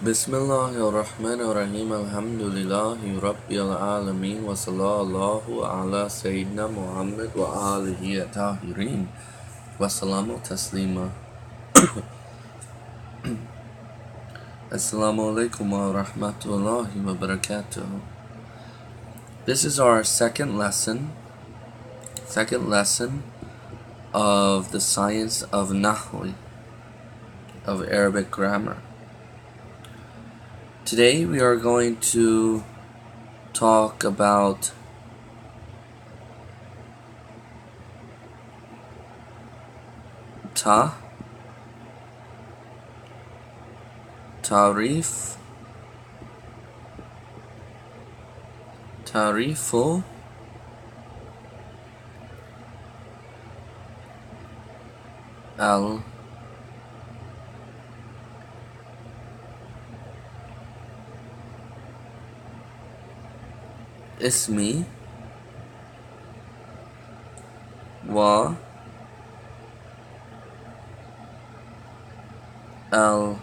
Bismillahirrahmanirrahim. Alhamdulillahi Rabbil Alameen. Wa sallallahu ala Sayyidina Muhammad wa alihi tahirin. Wa salamu taslima. Assalamu alaikum wa rahmatullahi wa barakatuh. This is our second lesson of the science of Nahwi, of Arabic grammar. Today we are going to talk about tarifu al ismi wa al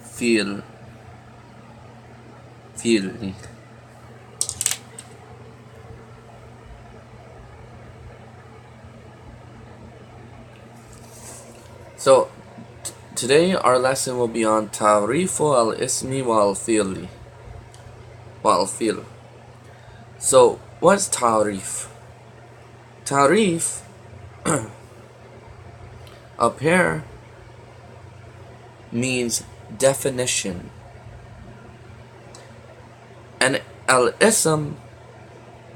fi'li. So today our lesson will be on ta'rifu al-ismi wal-fi'li. So what's ta'rif? Ta'rif up here means definition, and al-ism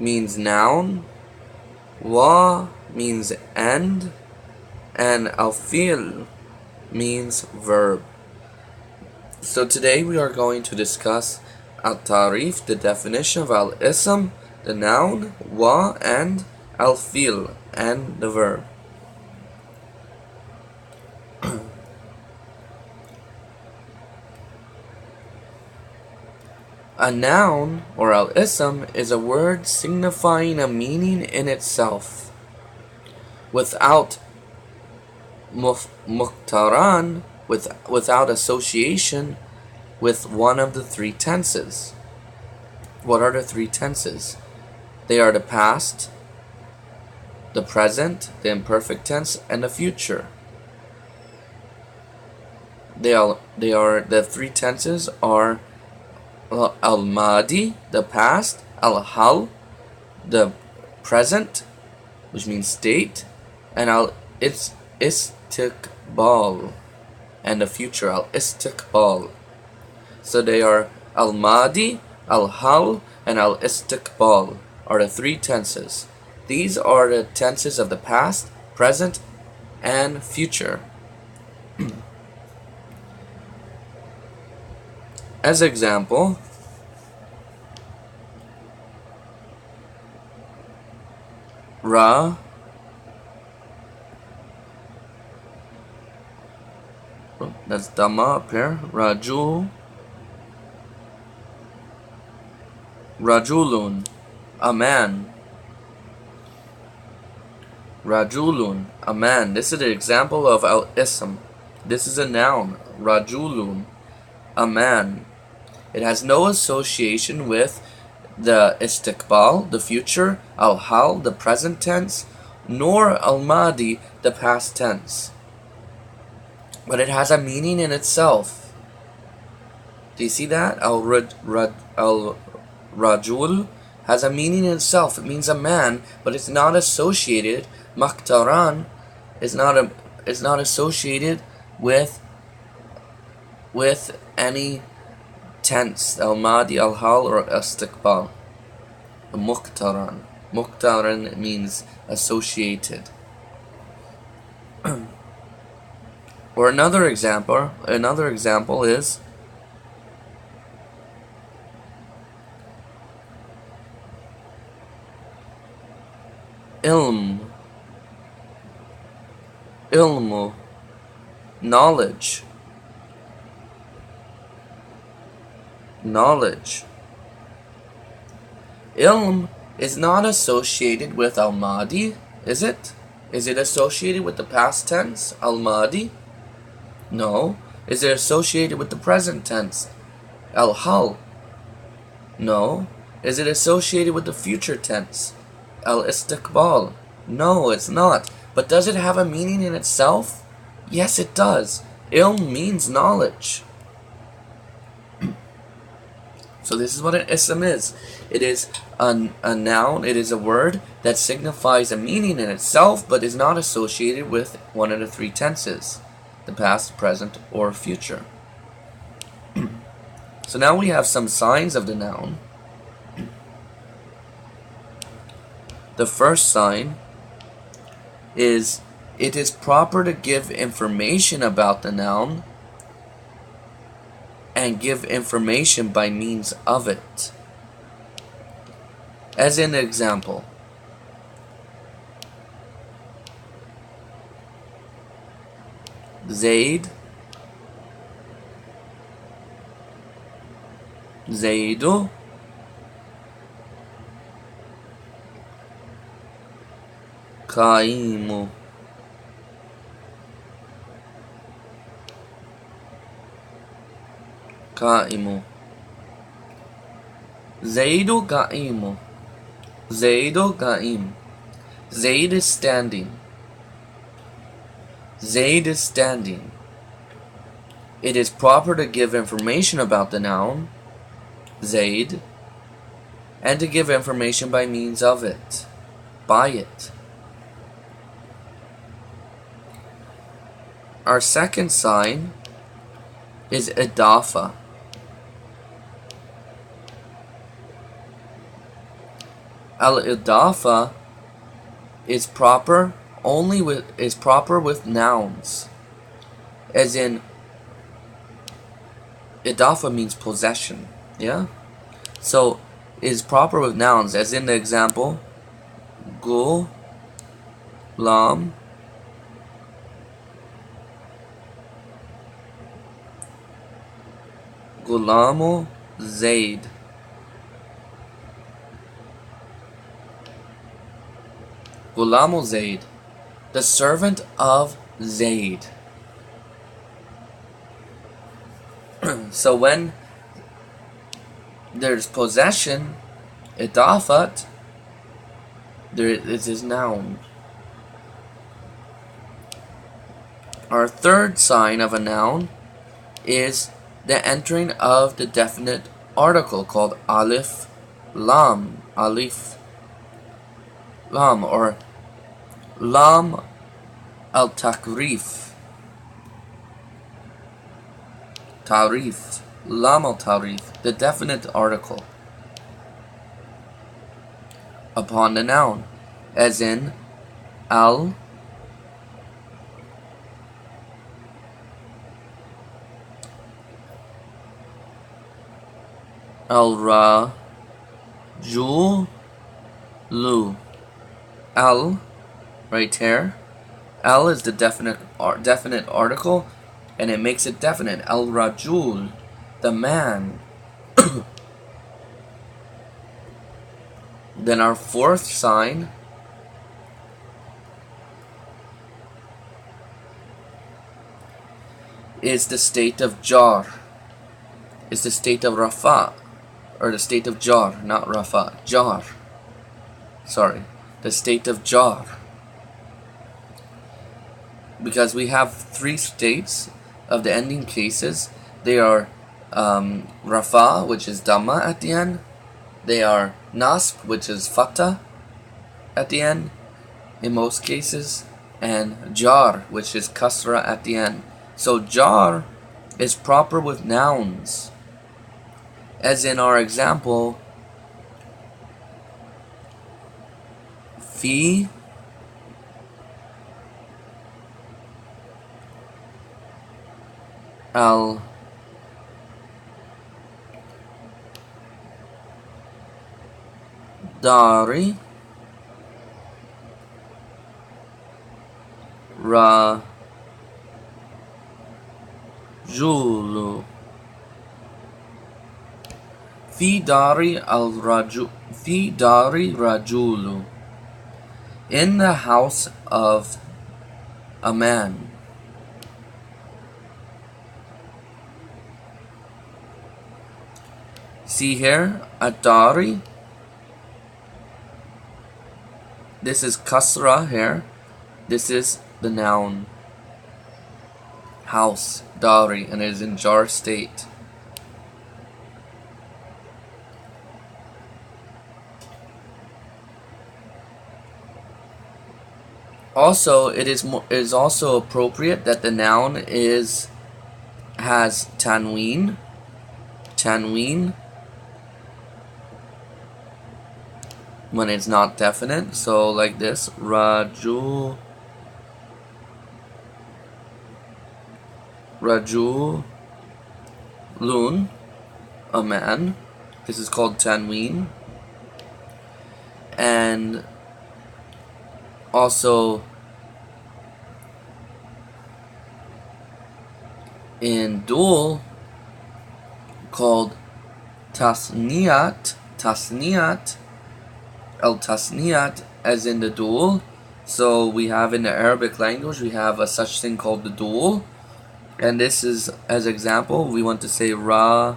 means noun, wa means end, and al-fi'l means verb. So today we are going to discuss al-tarif, the definition of al-ism, the noun, wa, and al-fi'l, and the verb. A noun, or al-ism, is a word signifying a meaning in itself, without muqtaran, without association with one of the three tenses. What are the three tenses? They are the past, the present, the imperfect tense, and the future. The three tenses are al-madi, the past, al-hal, the present, which means state, and al-istiqbal, and the future, al-istiqbal. So they are al-madi, al-hal, and al-istiqbal are the three tenses. These are the tenses of the past, present, and future. As example, that's Dhamma up here. Rajulun, a man. Rajulun, a man. This is the example of al-ism. This is a noun. Rajulun, a man. It has no association with the istiqbal, the future, al-hal, the present tense, nor al-madi, the past tense. But it has a meaning in itself. Do you see that? Al-rajul has a meaning in itself. It means a man, but it's not associated. Maktaran is not associated with any tense, al-madi, al-hal, or istiqbal. Muqtaran. Muqtaran means associated. Or another example is ilmu, knowledge. Ilm is not associated with al-madi, is it? Is it associated with the past tense, al-madi? No. Is it associated with the present tense, al-hal? No. Is it associated with the future tense, al-istiqbal? No, it's not. But does it have a meaning in itself? Yes, it does. Ilm means knowledge. So this is what an ism is. It is a noun, it is a word that signifies a meaning in itself, but is not associated with one of the three tenses, the past, present, or future. So now we have some signs of the noun. The first sign is it is proper to give information about the noun and give information by means of it. As in the example, Zaid, Zaidu, Qaimu. Qaimu. Zaidu qaimu. Zaidu qaim. Zaid is standing. Zaid is standing. It is proper to give information about the noun, Zaid, and to give information by means of it, by it. Our second sign is idafa. Al-idafa is proper with nouns, as in idafa means possession, yeah? So is proper with nouns, as in the example Gulam, Gulamu Zaid. Gulamu Zaid, the servant of Zaid. So when there's possession, idafat, there is his noun. Our third sign of a noun is the entering of the definite article called alif lam, alif lam, or lam al-takrif, tarif, lam al-tarif, the definite article upon the noun, as in al, al-rajulu, al, right here, al is the definite article, and it makes it definite. Al-rajul, the man. Then our fourth sign is the state of jar. It's the state of rafa, or the state of jar, not rafa, jar. Sorry, the state of jar. Because we have three states of the ending cases. They are rafa, which is dhamma at the end. They are nasb, which is fatha at the end, in most cases, and jar, which is kasra at the end. So jar is proper with nouns, as in our example, fi al dari rajulu. Fi dari al Fi dari rajulu. In the house of a man. See here, adari. This is kasra here. This is the noun. House, dari, and it is in jar state. Also, it is also appropriate that the noun has tanween. Tanween when it's not definite. So like this, rajulun, a man. This is called tanween. And also in dual called tasniyat, al-tasniyat, as in the dual. So we have in the Arabic language, we have a such thing called the dual. And this is, as example, we want to say rajulani,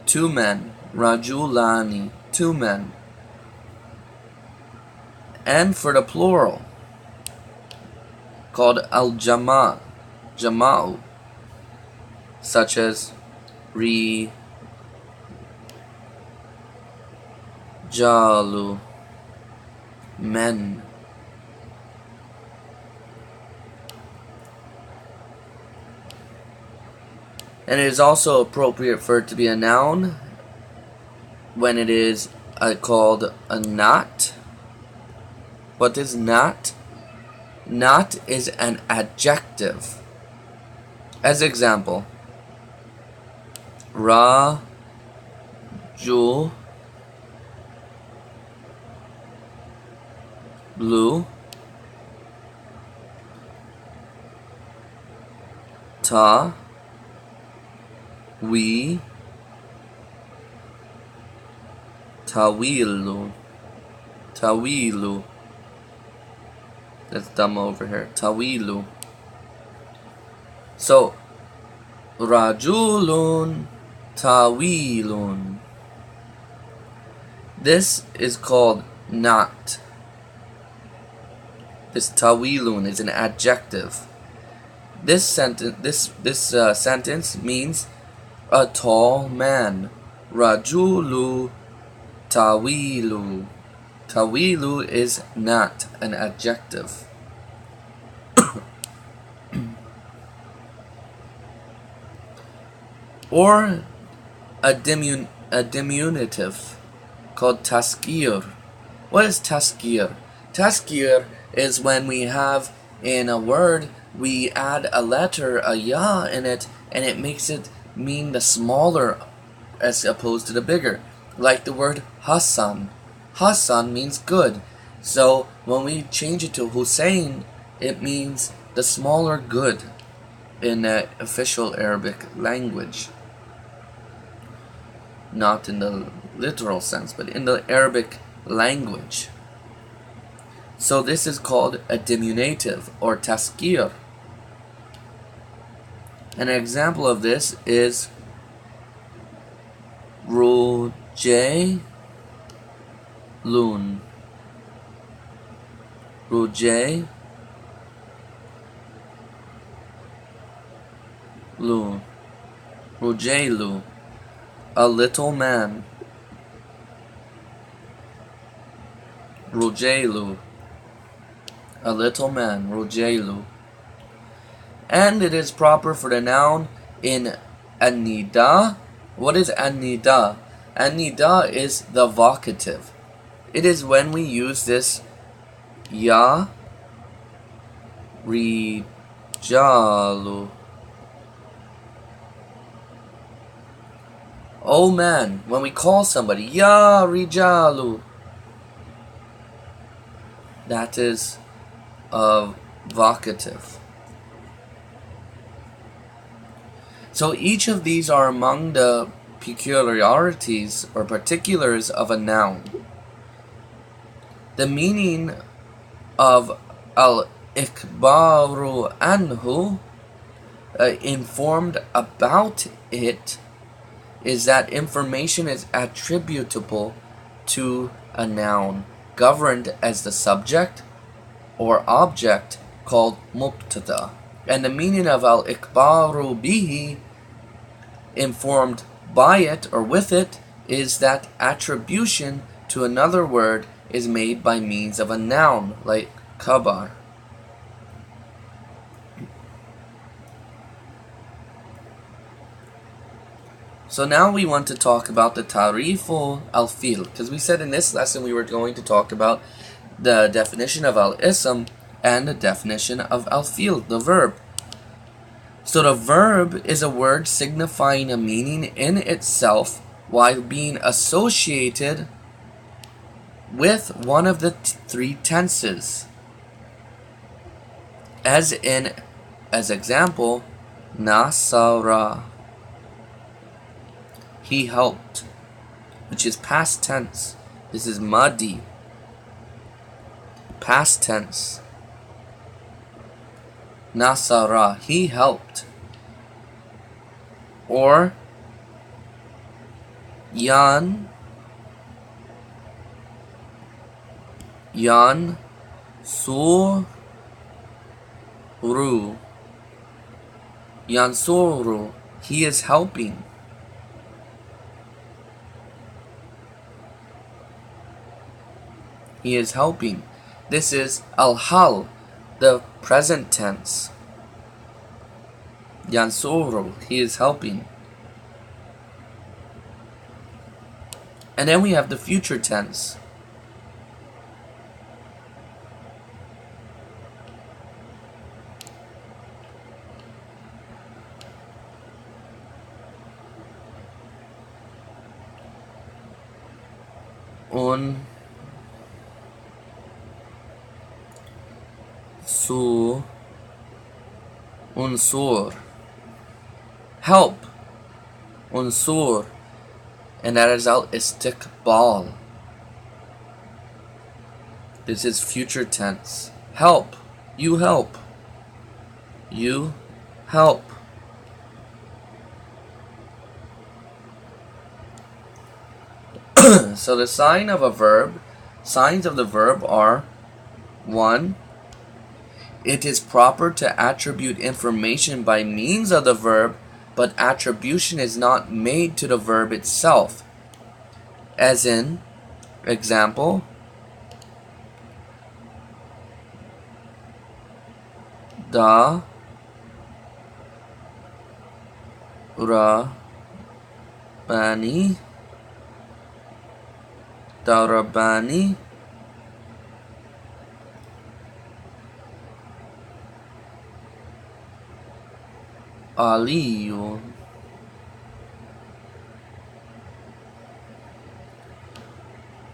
two men. Rajulani, two men. And for the plural, called jama'u, such as rijalu, men. And it is also appropriate for it to be a noun when it is called a not. What is not? Not is an adjective. As example, rajulu tawilu. That's dumb over here. Tawilu. So, rajulun tawilun. This is called not. This tawilun is an adjective. This sentence means a tall man. Rajulu tawilu. Tawilu is not an adjective. Or a diminutive called taskir. What is taskir? Taskir is when we have in a word, we add a letter, a ya in it, and it makes it mean the smaller as opposed to the bigger. Like the word Hassan. Hassan means good. So when we change it to Hussein, it means the smaller good in the official Arabic language. Not in the literal sense, but in the Arabic language. So this is called a diminutive or taskir. An example of this is Rujaylun. Rujaylu, a little man. Rujaylu, a little man. Rujaylu. And it is proper for the noun in an-nida. What is an-nida? An-nida is the vocative. It is when we use this ya rijalu. Oh man, when we call somebody, ya rijalu, that is of vocative. So each of these are among the peculiarities or particulars of a noun. The meaning of al-ikbaru anhu, informed about it, is that information is attributable to a noun, governed as the subject or object called mubtada. And the meaning of al-ikbaru bihi, informed by it or with it, is that attribution to another word is made by means of a noun, like kabar. So now we want to talk about the ta'rifu al-fi'l, because we said in this lesson we were going to talk about the definition of al-ism and the definition of al-fi'l, the verb. So the verb is a word signifying a meaning in itself while being associated with one of the three tenses. As example, nasara, he helped, which is past tense. This is madi, past tense. Nasara, he helped. Or yan suru, yansuru, he is helping. He is helping. This is al-hal, the present tense. Yansuru, he is helping. And then we have the future tense. Unsur, help, unsur, and that is al-istiqbal. This is future tense. Help, you help, you help. So the signs of the verb are: 1. It is proper to attribute information by means of the verb, but attribution is not made to the verb itself. As in, example, da rabani, darabani, Aliyun.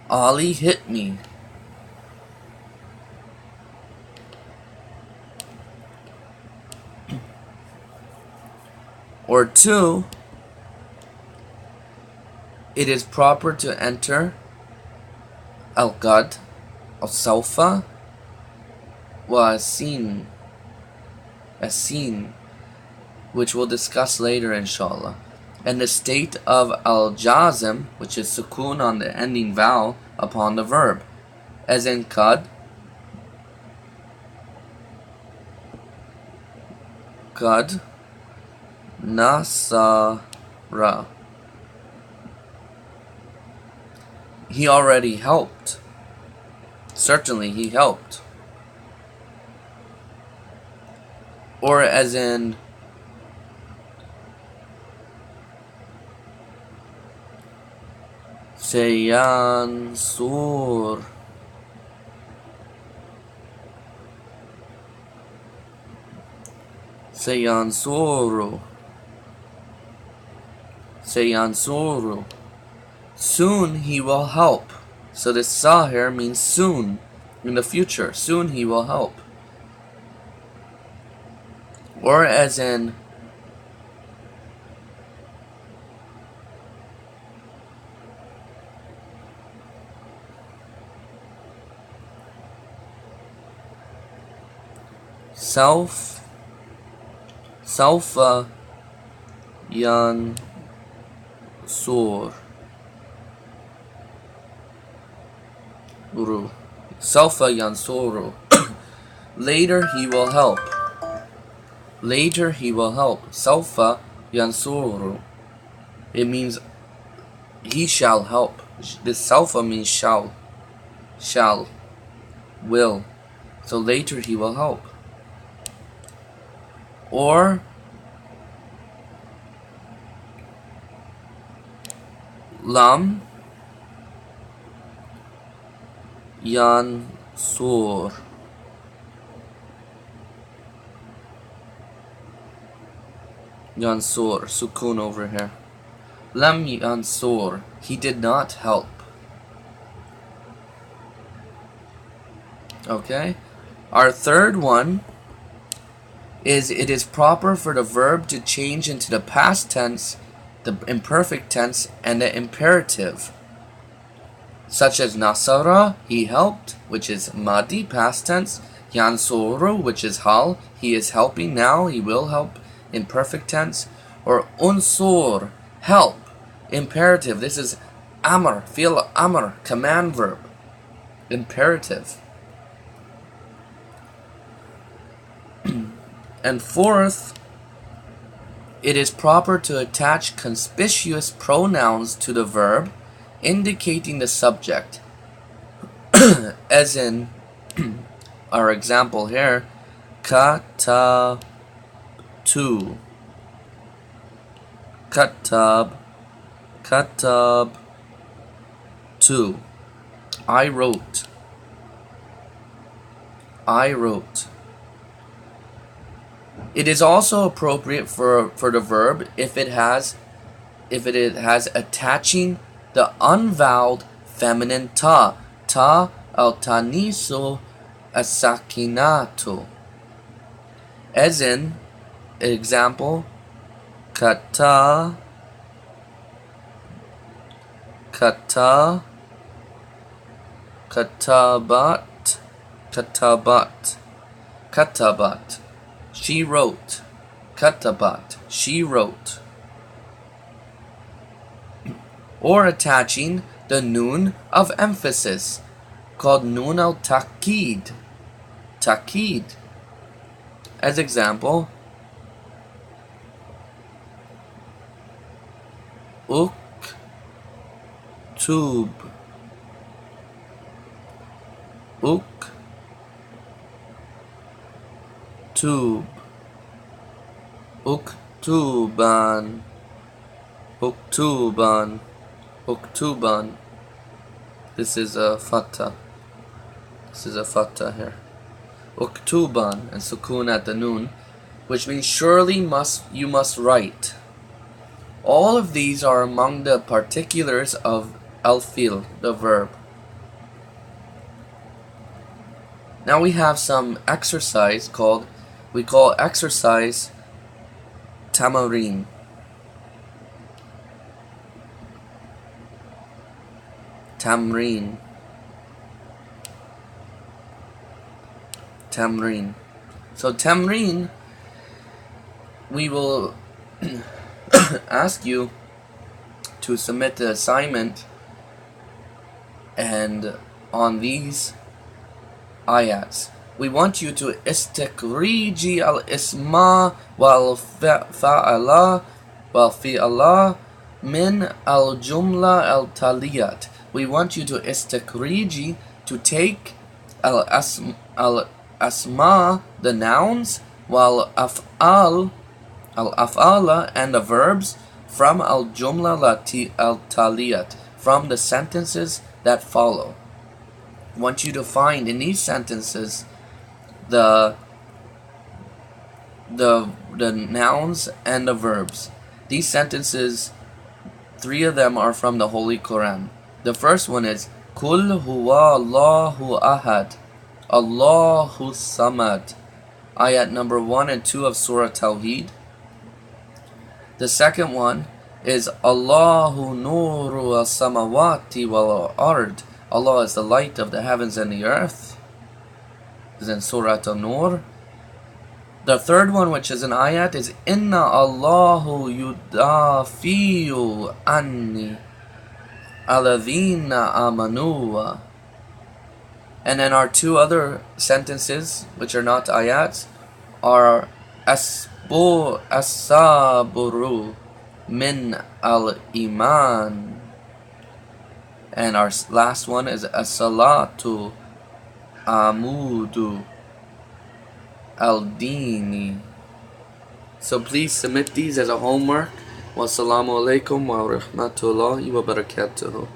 Ali hit me. Or 2, it is proper to enter al-qad, al-sawfa, wa as-sin, which we'll discuss later inshallah. And the state of al-jazm, which is sukun on the ending vowel upon the verb, as in qad nasara, he already helped. Certainly he helped. Or as in Sayansur, Sayansuru, soon he will help. So this sa here means soon, in the future. Soon he will help. Or as in Saufa yansur uru. Saufa yansuru. Later he will help. Later he will help. Saufa yansuru. It means he shall help. This saufa means shall, will. So later he will help. Or lam yansur. Yansur, sukun over here. Lam yansur, he did not help. Okay? Our third one is it is proper for the verb to change into the past tense, the imperfect tense, and the imperative. Such as nasara, he helped, which is madi, past tense. Yansuru, which is hal, he is helping now, he will help, in perfect tense. Or unsur, help, imperative. This is amr, fi'l amr, command verb, imperative. And fourth, it is proper to attach conspicuous pronouns to the verb, indicating the subject. As in our example here, katabtu, katabtu, I wrote. It is also appropriate for the verb if it has attaching the unvoweled feminine ta al-tanisu as-sakinatu. As in example, katabat, she wrote. Katabat, she wrote. Or attaching the noon of emphasis, called noon al-takid. Takid. As example, uktub, uktuban. This is a fatha. Here. Uktuban, and sukun at the noon, which means surely you must write. All of these are among the particulars of al-fil, the verb. Now we have some exercise we call exercise tamarin. Tamrin. So tamrin, we will ask you to submit the assignment, and on these ayats we want you to istikriji al-isma wal-fi'ala min al-jumla al-taliyat. We want you to istikriji, to take al-asma, the nouns, wal-af'al, al-af'ala, and the verbs, from al-jumla al-taliyat, from the sentences that follow. I want you to find in these sentences the nouns and the verbs. These sentences, 3 of them are from the Holy Quran. The first one is Kul huwa Allahu ahad, Allahu samad, ayat number 1 and 2 of Surah Tawheed. The second one is Allahu nuru as-samawati wal ard. Allah is the light of the heavens and the earth. This is in Surah An-Nur. The third one, which is an ayat, is Inna Allahu yudafiyu anni alladhina amanu. And then our two other sentences, which are not ayats, are as-sabru min al-iman. And our last one is as-salatu amudu al-dini. So please submit these as a homework. Wassalamu alaikum wa rahmatullahi wa barakatuhu.